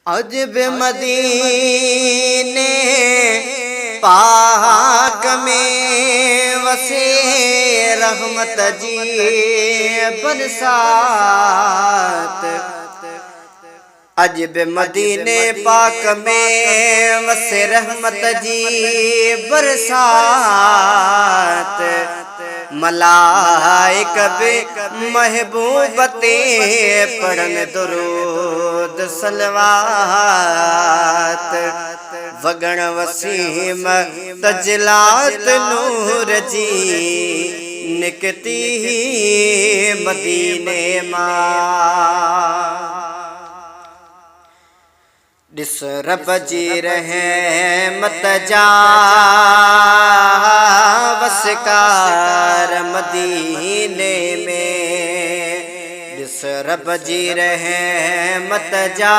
अजब मदीने पाक में वसे रहमत जी बरसात। अजब मदीने पाक में वसे रहमत जी बरसात। मलाइक बे महबूबते पढ़न दुरूद सलवात। वगण वसीम तजलात नूर जी निकती मदीने मां। दिस रब जी रहमत जा वसकार मदीने में। दिस रब जी रहमत जा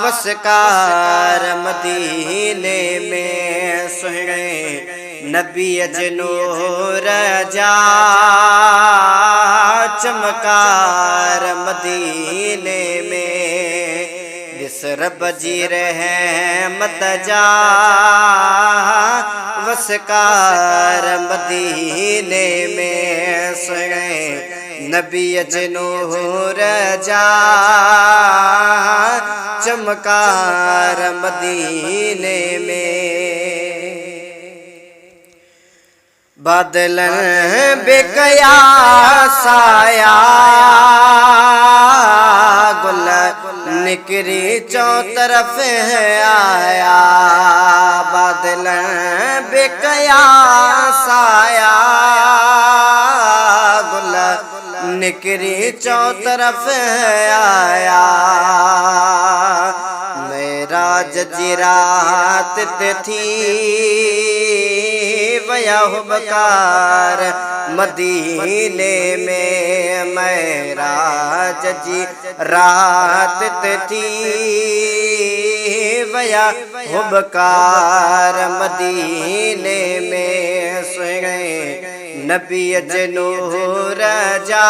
वसकार मदीने में। सुहणे नबी अजनूर जा चमकार मदीने में। दिस रब जी रहमत जा वसकार मदीने में। सुने नबी अजनूर जा चमकार मदीने में। बादलन बेकया साया गुल निकरी चौ तरफ आया। बादलन बेकया साया गुल निकरी चौ तरफ आया। मेराज जी रात थी वया बकार मदीने में। मेराज जी रात थी वया बकार मदीने में। सुने नबी अजनूर जा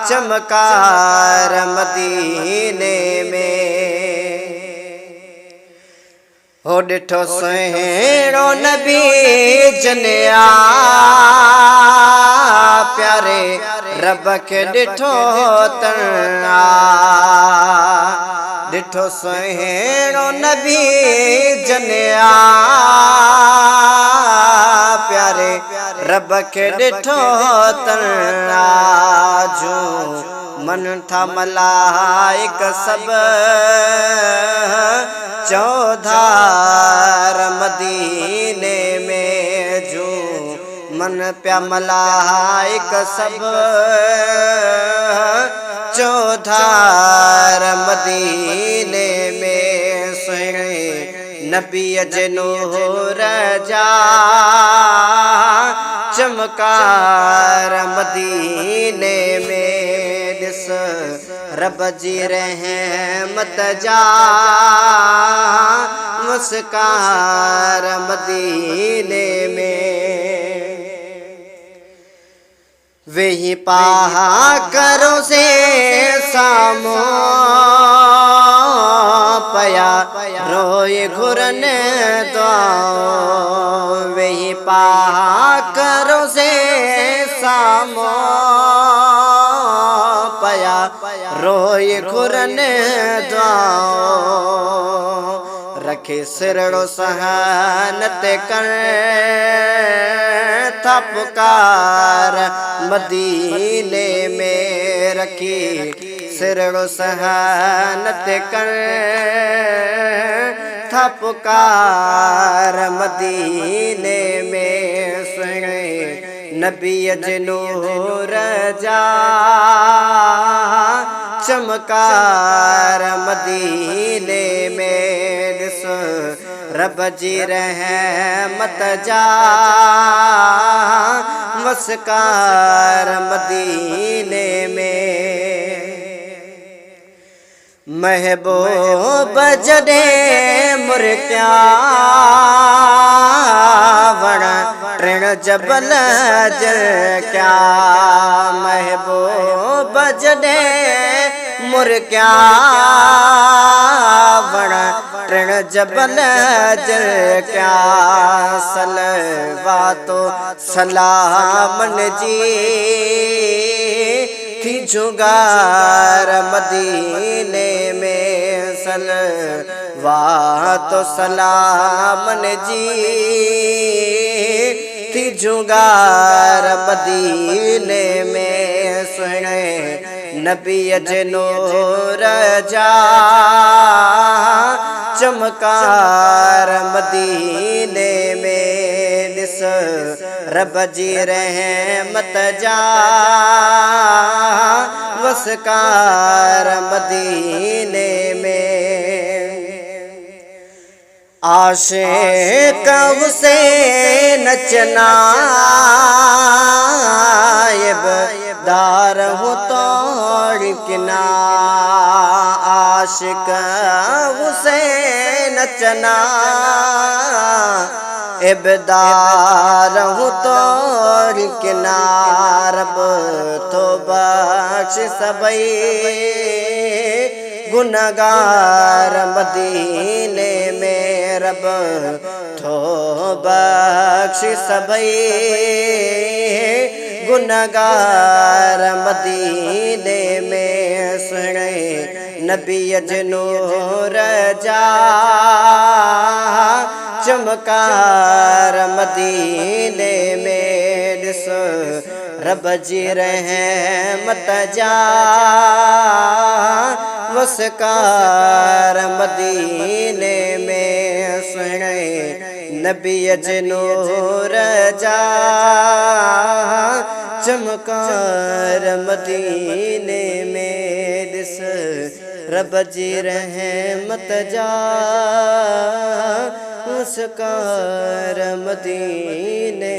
चमकार मदीने में। हो डिठो सुहिणो नबी जनिया प्यारे रब के डिठो तना। डिठो सुहिणो नबी जनिया प्यारे रब के डिठो तना। जो मन था मलाइक सब चौधार मदीने में। जो मन प्या मलाइक सब चौधार मदीने में। सुने नबी अजनूर जा चमकार मदीने में। दिस रब जी रहमत जा मुस्कार मदीने में। वही पाहा करो से सामो पया रोए घुरन दुआओ। वही पाहा करो से सामो पया रोए घुरन दुआओ। रखे सिरड़ो सहनत कर था पुकार मदीने में। रखी सिरड़ो सहनत कर था पुकार मदीने में। सुने नबी अजनूर जा चमकार मदीने में। रब जी रहमत जा वसकार मदीने में। महबूब जडे मुर्त्या वण ऋण जबल जल क्या महबूब जडे मुर क्या वण तृण जबल जल क्या सलवातो सलामन जी थी जुगार मदीने में सलवातो सलामन जी थी जुगार मदीने में सुने नबी अजनूर जा चमकार मदीने में दिस रब जी रहमत जा वसकार मदीने में आशिक हुसैन चनायब दार हो तोड़ किना आशिक हुसैन चना इबदार हूँ तोड़ किनारब तो बख्श सबई गुनगार मदीने में रब तो बख्श सबई गुनगार मदीने में सुने नबी अजनूर जा चमकार मदीने में दिस रब जी रहमत जा वसकार मदीने में सुने नबी अजनूर जा चमकार मदीने में दिस रब जी रहमत जा वसकार मदीने